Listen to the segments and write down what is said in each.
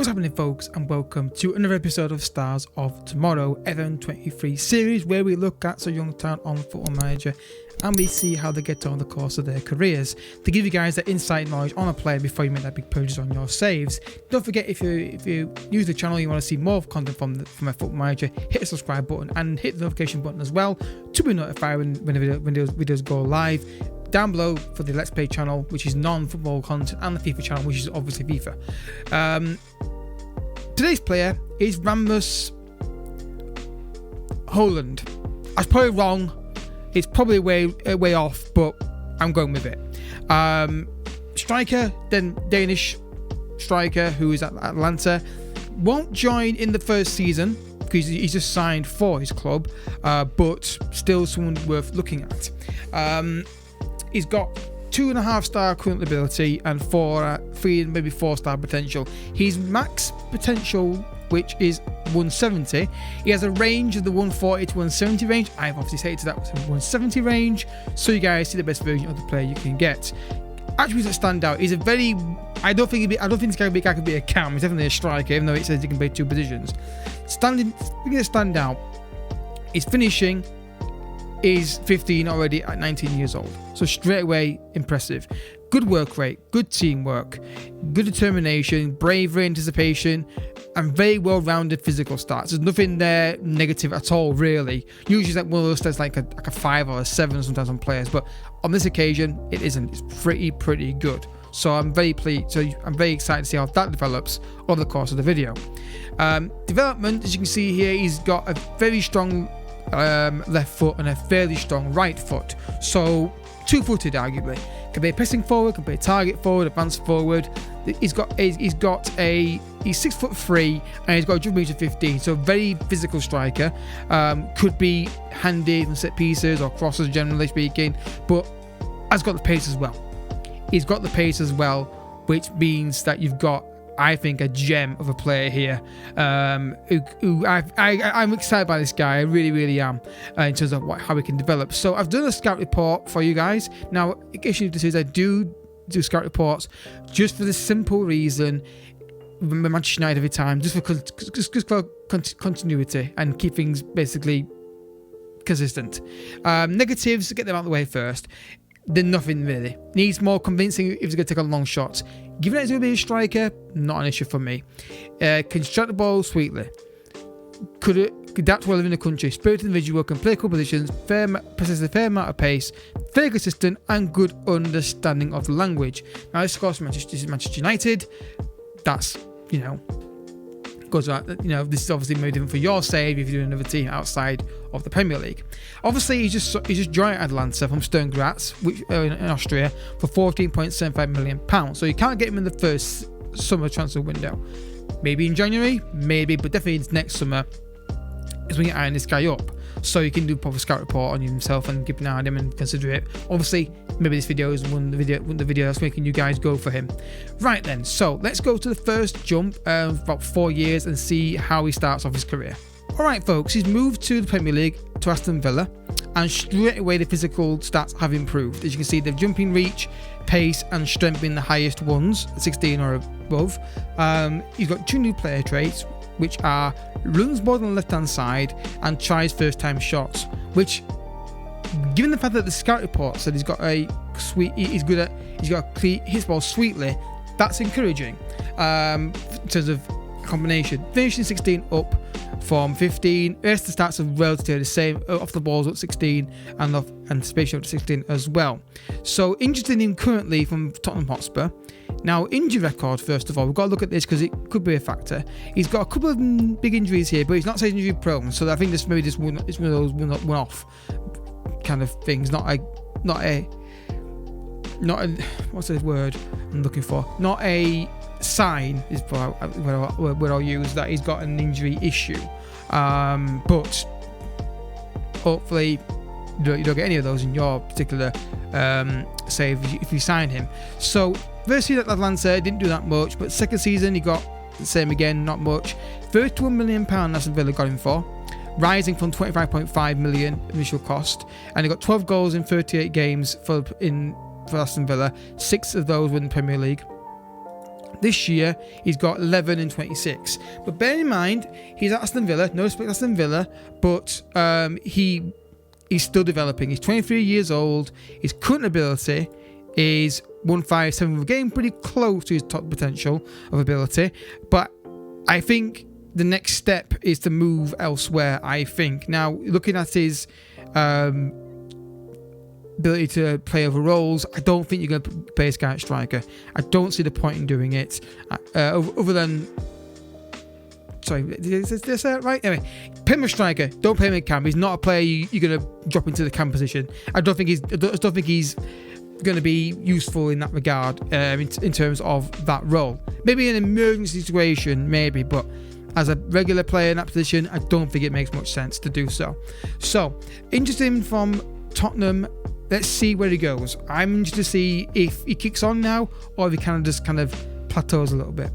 What's happening, folks, and welcome to another episode of Stars of Tomorrow FM23 series, where we look at some young talent on Football Manager and we see how they get on the course of their careers to give you guys that insight knowledge on a player before you make that big purchase on your saves. Don't forget, if you use the channel, you want to see more content from a Football Manager, hit the subscribe button and hit the notification button as well to be notified when videos go live. Down below for the Let's Play channel, which is non-football content, and the FIFA channel, which is obviously FIFA. Today's player is Rasmus Højlund. I was probably wrong. It's probably way off, but I'm going with it. Striker, then Danish striker who is at Atlanta. Won't join in the first season because he's just signed for his club, but still someone worth looking at. He's got 2.5-star current ability and 3 maybe 4-star potential. His max potential, which is 170. He has a range of the 140 to 170 range. I've obviously stated that was 170 range, so you guys see the best version of the player you can get. Attributes that stand out. He's a very I don't think this guy could be a cam. He's definitely a striker, even though it says he can play 2 positions. Thing that stand out is finishing. Is 15 already at 19 years old, so straight away impressive. Good work rate, good teamwork, good determination, bravery, anticipation, and very well-rounded physical stats. There's nothing there negative at all, really. Usually it's like one of those stats like a 5 or a 7 sometimes on players, but on this occasion it isn't. It's pretty good. So I'm very pleased. So I'm very excited to see how that develops over the course of the video. Development, as you can see here, he's got a very strong left foot and a fairly strong right foot, so 2-footed arguably. Can be pressing forward, can be target forward, advance forward. He's 6'3" and he's got a jump range of 15, so very physical striker. Could be handy from set pieces or crosses, generally speaking, but has got the pace as well. He's got the pace as well, which means that you've got, I think, a gem of a player here. I'm excited by this guy. I really am, in terms of how we can develop. So I've done a scout report for you guys. Now, in case you notice, I do scout reports just for the simple reason, Manchester United every time, just for continuity and keep things basically consistent. Negatives, get them out of the way first. Then nothing really. Needs more convincing if he's going to take on long shots. Given that he's going to be a striker, not an issue for me. Can strike the ball sweetly. Could adapt well in the country. Spirited individual, can play cool positions, possesses a fair amount of pace, very consistent, and good understanding of the language. Now, this, of course, is Manchester United. That's, goes out. This is obviously maybe different for your save if you're doing another team outside of the Premier League. Obviously, he's just joined Atlanta from Sturm Graz, which in Austria, for £14.75 million. So you can't get him in the first summer transfer window. Maybe in January, maybe, but definitely next summer is when you iron this guy up. So you can do a proper scout report on himself and keep an eye on him and consider it. Obviously, maybe this video is one of the video that's making you guys go for him. Right then, so let's go to the first jump of about 4 years and see how he starts off his career. Alright folks, he's moved to the Premier League, to Aston Villa, and straight away the physical stats have improved. As you can see, the jumping reach, pace and strength being the highest ones, 16 or above. He's got 2 new player traits, which are runs more than the left hand side and tries first time shots, which, given the fact that the scout report said he's got a hits ball sweetly, that's encouraging in terms of combination. Finishing 16 up from 15. The rest of the stats are relatively the same. Off the balls up 16 and anticipation up to 16 as well. So interested in him currently from Tottenham Hotspur. Now, injury record, first of all, we've got to look at this because it could be a factor. He's got a couple of big injuries here, but he's not saying injury prone, so I think this maybe just one of those one-off kind of things, not a what's the word I'm looking for? Not a sign is where I'll use that he's got an injury issue. But hopefully you don't get any of those in your particular save if you sign him. So first season at Atlanta didn't do that much, but second season he got the same again, not much. £31 million Aston Villa got him for, rising from 25.5 million initial cost, and he got 12 goals in 38 games for Aston Villa. 6 of those were in the Premier League. This year, he's got 11 and 26. But bear in mind, he's at Aston Villa. No respect to Aston Villa, but he's still developing. He's 23 years old. His current ability is 157. We're getting pretty close to his top potential of ability. But I think the next step is to move elsewhere, I think. Now, looking at his ability to play over roles, I don't think you're going to play this guy at striker. I don't see the point in doing it. Other than... Sorry, did I say that right? Anyway, play him a striker. Don't play him in cam. He's not a player you're going to drop into the cam position. I don't think he's going to be useful in that regard in terms of that role. Maybe in an emergency situation, maybe, but as a regular player in that position, I don't think it makes much sense to do so. So, interesting from Tottenham. Let's see where he goes. I'm interested to see if he kicks on now or if he kind of plateaus a little bit.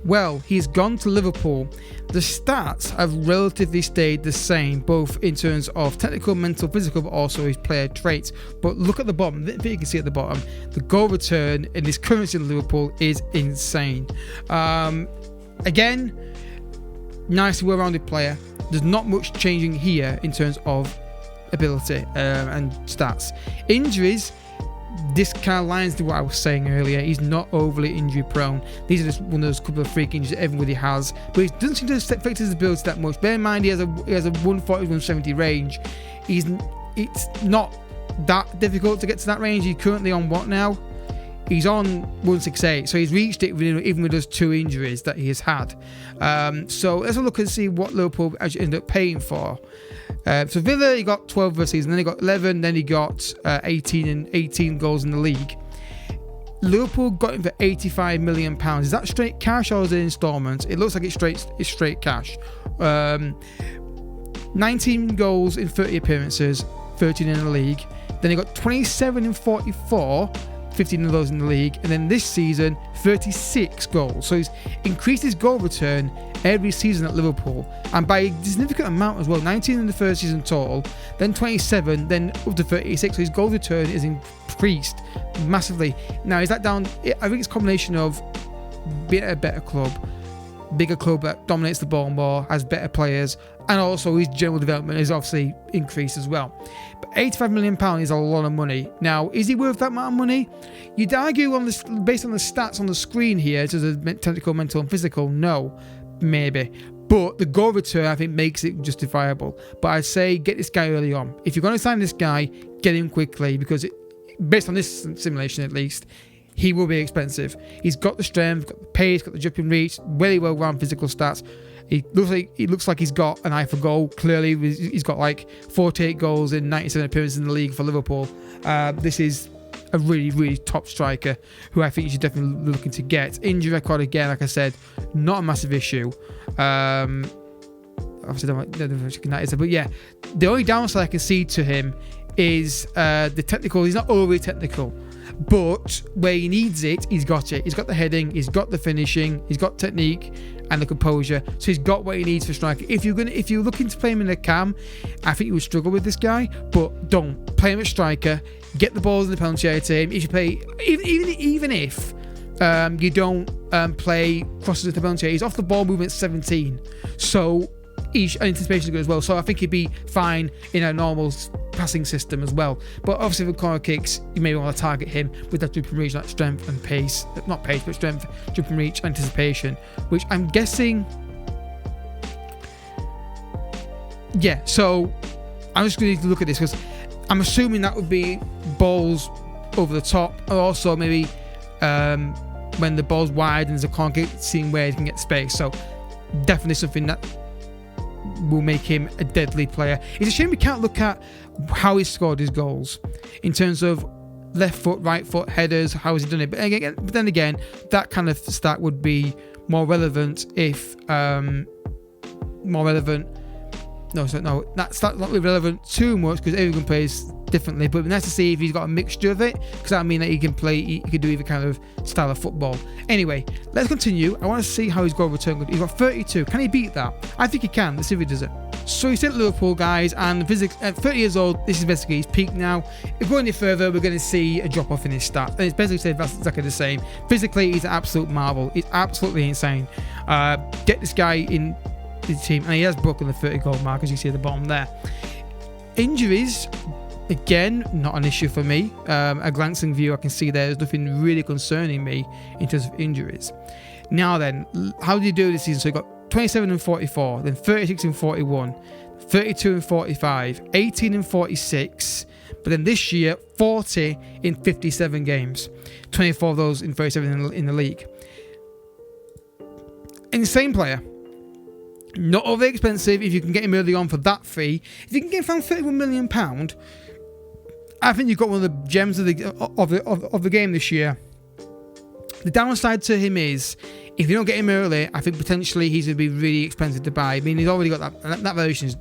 Well, he's gone to Liverpool. The stats have relatively stayed the same, both in terms of technical, mental, physical, but also his player traits. But look at the bottom. I think you can see at the bottom, the goal return in his currency in Liverpool is insane. Again, nicely well-rounded player. There's not much changing here in terms of ability and stats. Injuries, this kind of lines to what I was saying earlier. He's not overly injury prone. These are just one of those couple of freak injuries that everybody has, but it doesn't seem to affect his ability that much. Bear in mind, he has a 140-170 range. It's not that difficult to get to that range. He's currently on what now? He's on 168, so he's reached it even with those 2 injuries that he has had. So let's have a look and see what Liverpool actually ended up paying for. So Villa, he got 12 for a season, then he got 11, then he got 18 goals in the league. Liverpool got him for £85 million. Is that straight cash or is it installments? It looks like it's straight cash. 19 goals in 30 appearances, 13 in the league. Then he got 27 in 44. 15 of those in the league, and then this season 36 goals. So he's increased his goal return every season at Liverpool, and by a significant amount as well. 19 in the first season total, then 27, then up to 36. So his goal return is increased massively. Now, is that down? I think it's a combination of being at a better club, bigger club that dominates the ball more, has better players, and also his general development is obviously increased as well. But £85 million is a lot of money. Now, is he worth that amount of money? You'd argue on this, based on the stats on the screen here, to the technical, mental, and physical, no, maybe. But the goal return, I think, makes it justifiable. But I'd say get this guy early on. If you're going to sign this guy, get him quickly, because based on this simulation at least, he will be expensive. He's got the strength, got the pace, got the jumping reach, very well rounded physical stats. It looks like he's got an eye for goal. Clearly, he's got like 48 goals in 97 appearances in the league for Liverpool. This is a really, really top striker who I think you should definitely be looking to get. Injury record, again, like I said, not a massive issue. Obviously, don't know if that is, but yeah, the only downside I can see to him is the technical. He's not overly technical, but where he needs it, he's got it. He's got the heading, he's got the finishing, he's got technique and the composure. So he's got what he needs for striker. If you're looking to play him in a cam, I think you would struggle with this guy. But don't play him at striker. Get the balls in the penalty area to him. If you play, even if you don't play crosses at the penalty area, he's off the ball movement 17. So anticipation is good as well. So I think he'd be fine in a normal passing system as well. But obviously with corner kicks, you may want to target him with that jumping reach, that strength and pace. Not pace, but strength, jumping reach, anticipation, which I'm guessing. Yeah, so I'm just going to look at this because I'm assuming that would be balls over the top, or also maybe when the ball's wide and there's a corner kick, seeing where he can get space. So definitely something that will make him a deadly player. It's a shame we can't look at how he scored his goals in terms of left foot, right foot, headers, how has he done it. But then again, that kind of stat would be more relevant if that's not really relevant too much because everyone plays differently. But it'd be nice to see if he's got a mixture of it, because that means that he can do either kind of style of football. Anyway, let's continue. I want to see how his goal return goes. He's got 32. Can he beat that? I think he can. Let's see if he does it. So he's still at Liverpool, guys, and physics at 30 years old, this is basically his peak now. If we go any further, we're going to see a drop off in his stats. And it's basically that's exactly the same. Physically, he's an absolute marvel. He's absolutely insane. Get this guy in the team, and he has broken the 30 goal mark, as you see at the bottom there. Injuries, again, not an issue for me. A glancing view, I can see there's nothing really concerning me in terms of injuries. Now then, how do you do this season? So you've got 27 and 44, then 36 and 41, 32 and 45, 18 and 46, but then this year 40 in 57 games, 24 of those in 37 in the league. Insane player. Not overly expensive if you can get him early on for that fee. If you can get him from £31 million, I think you've got one of the gems of the game this year. The downside to him is, if you don't get him early, I think potentially he's going to be really expensive to buy. I mean, he's already got that valuation is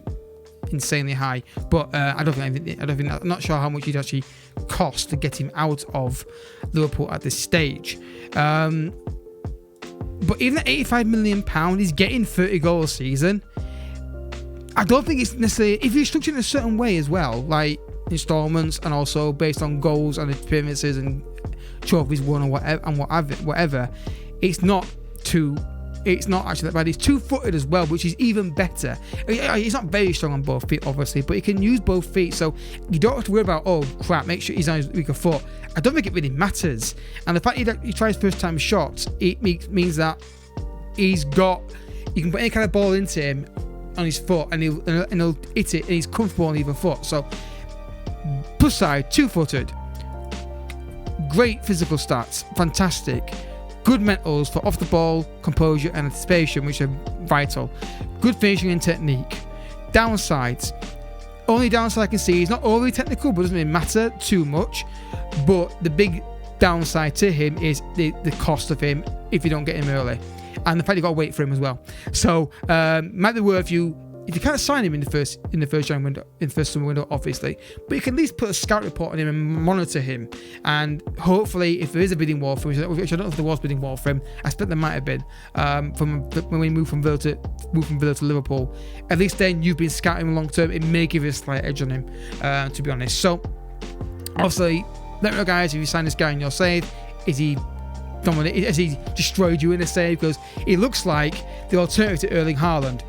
insanely high, but I'm not sure how much he'd actually cost to get him out of Liverpool at this stage. But even at £85 million, he's getting 30 goals a season. I don't think it's necessarily, if you structure it in a certain way as well, like installments and also based on goals and appearances and trophies won or whatever, it's not actually that bad. He's two-footed as well, which is even better. He's not very strong on both feet, obviously, but he can use both feet, so you don't have to worry about, oh crap, make sure he's on his weaker foot. I don't think it really matters. And the fact he tries first-time shots, it means that you can put any kind of ball into him on his foot, and he'll hit it, and he's comfortable on either foot. So, plus side, two-footed, great physical stats, fantastic. Good mentals for off the ball, composure and anticipation, which are vital. Good finishing and technique. Downsides. Only downside I can see, he's not overly technical, but doesn't really matter too much. But the big downside to him is the cost of him if you don't get him early. And the fact you've got to wait for him as well. So, might be worth you. If you can't sign him in the first January window, in the first summer window, obviously, but you can at least put a scout report on him and monitor him. And hopefully, if there is a bidding war for him, which I don't know if there was bidding war for him, I expect there might have been from when we moved from Villa to Liverpool. At least then you've been scouting him long term. It may give you a slight edge on him, to be honest. So, obviously, let me know, guys, if you sign this guy in your save, has he destroyed you in a save? Because it looks like the alternative to Erling Haaland.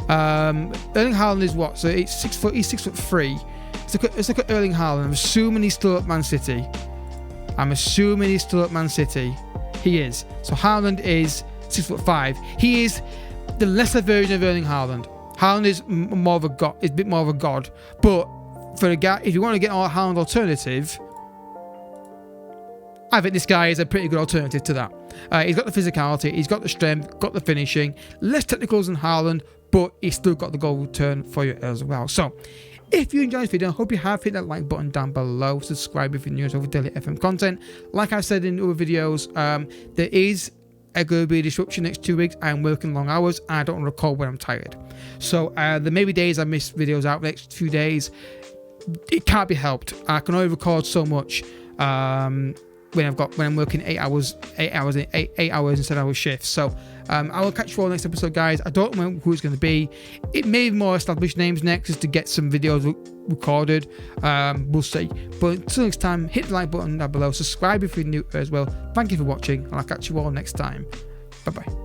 Erling Haaland is what? So it's 6 foot. He's 6'3". Let's look at Erling Haaland. I'm assuming he's still at Man City. He is. So Haaland is 6'5". He is the lesser version of Erling Haaland. Haaland is more of a god. Is a bit more of a god. But for a guy, if you want to get a Haaland alternative, I think this guy is a pretty good alternative to that. He's got the physicality, he's got the strength, got the finishing, less technicals than Haaland, but he's still got the goal return for you as well. So, if you enjoyed this video, I hope you have. Hit that like button down below. Subscribe if you're new to daily FM content. Like I said in other videos, there is going to be a disruption next 2 weeks. I am working long hours. And I don't record when I'm tired. So, there may be days I miss videos out the next few days. It can't be helped. I can only record so much. When I'm working 8 hours instead of shifts. So I will catch you all next episode, guys. I don't know who it's going to be. It may be more established names next, just to get some videos recorded. We'll see. But until next time, hit the like button down below. Subscribe if you're new as well. Thank you for watching, and I'll catch you all next time. Bye bye.